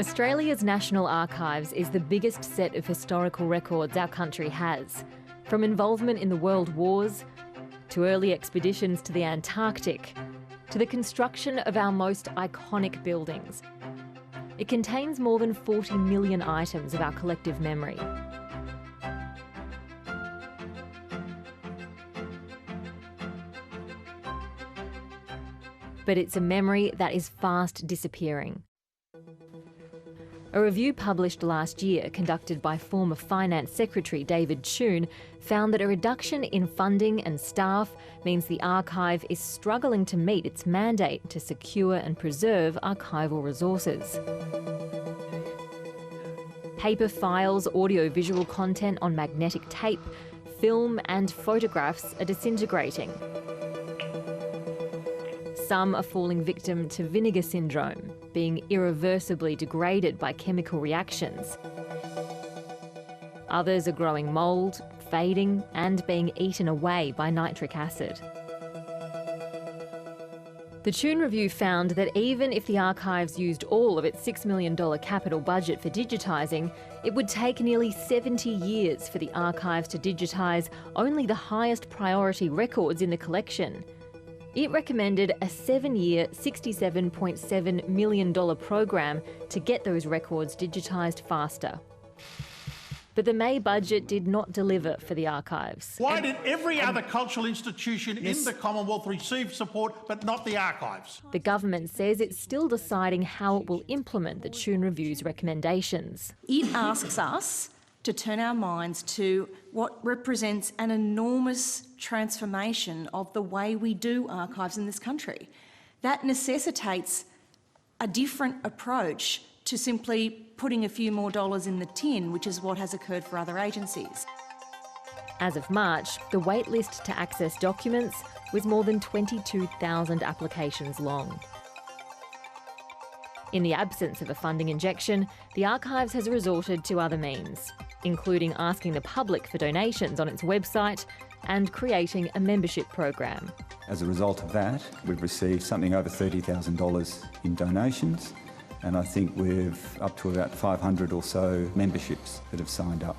Australia's National Archives is the biggest set of historical records our country has, from involvement in the World Wars, to early expeditions to the Antarctic, to the construction of our most iconic buildings. It contains more than 40 million items of our collective memory. But it's a memory that is fast disappearing. A review published last year, conducted by former Finance Secretary David Tune, found that a reduction in funding and staff means the archive is struggling to meet its mandate to secure and preserve archival resources. Paper files, audio-visual content on magnetic tape, film and photographs are disintegrating. Some are falling victim to vinegar syndrome, being irreversibly degraded by chemical reactions. Others are growing mould, fading and being eaten away by nitric acid. The Tune Review found that even if the archives used all of its $6 million capital budget for digitising, it would take nearly 70 years for the archives to digitise only the highest priority records in the collection. It recommended a 7-year, $67.7 million program to get those records digitised faster. But the May budget did not deliver for the archives. Why did every other cultural institution in the Commonwealth receive support but not the archives? The government says it's still deciding how it will implement the Tune Review's recommendations. It asks us to turn our minds to what represents an enormous transformation of the way we do archives in this country. That necessitates a different approach to simply putting a few more dollars in the tin, which is what has occurred for other agencies. As of March, the waitlist to access documents was more than 22,000 applications long. In the absence of a funding injection, the Archives has resorted to other means, including asking the public for donations on its website and creating a membership program. As a result of that, we've received something over $30,000 in donations, and I think we've up to about 500 or so memberships that have signed up.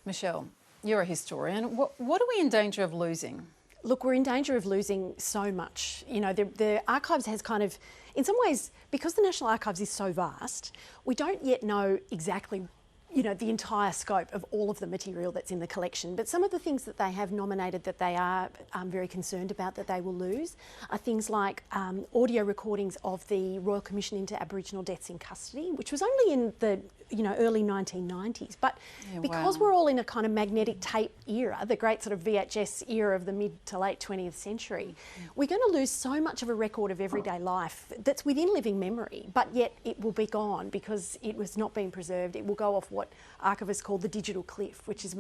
Michelle, you're a historian. What are we in danger of losing? Look, we're in danger of losing so much. You know, the Archives has kind of, in some ways, because the National Archives is so vast, we don't yet know exactly, you know, the entire scope of all of the material that's in the collection. But some of the things that they have nominated that they are very concerned about that they will lose are things like audio recordings of the Royal Commission into Aboriginal Deaths in Custody, which was only in the early 1990s. But because we're all in a kind of magnetic tape era, the great sort of VHS era of the mid to late 20th century, we're going to lose so much of a record of everyday life that's within living memory, but yet it will be gone because it was not being preserved. It will go off what archivists call the digital cliff, which is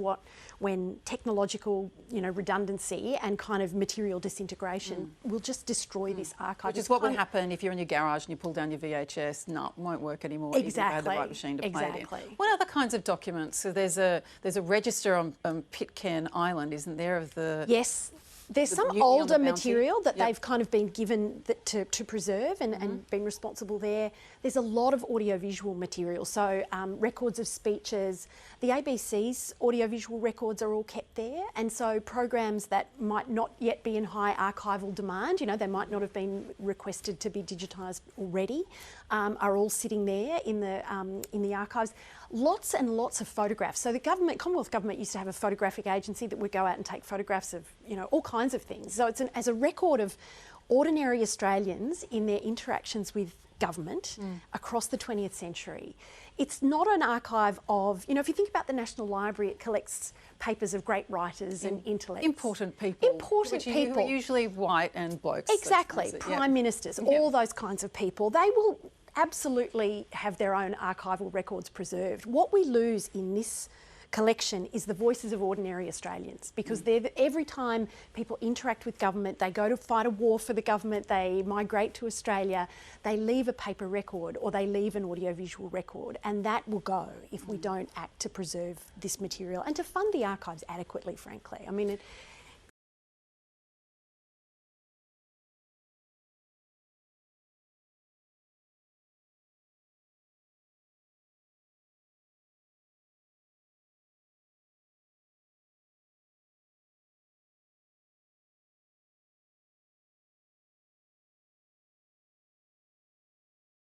when technological, redundancy and kind of material disintegration will just destroy this archive. Which is what would happen if you're in your garage and you pull down your VHS. No, it won't work anymore. Exactly. If you had the right machine to play it in. Exactly. What other kinds of documents? So there's a register on Pitcairn Island, isn't there, of the... Yes. There's some older material that they've kind of been given to preserve and been responsible there. There's a lot of audiovisual material, so records of speeches. The ABC's audiovisual records are all kept there, and so programs that might not yet be in high archival demand, they might not have been requested to be digitised already, are all sitting there in the archives. Lots and lots of photographs. So the Commonwealth Government used to have a photographic agency that would go out and take photographs of, all kinds of things. So it's as a record of ordinary Australians in their interactions with government across the 20th century. It's not an archive of, if you think about the National Library, it collects papers of great writers and intellects. Important people. Important people. Usually white and blokes. Exactly. Prime ministers, all those kinds of people. They will absolutely have their own archival records preserved. What we lose in this collection is the voices of ordinary Australians, because every time people interact with government, they go to fight a war for the government, they migrate to Australia, they leave a paper record or they leave an audiovisual record, and that will go if we don't act to preserve this material and to fund the archives adequately, frankly. I mean,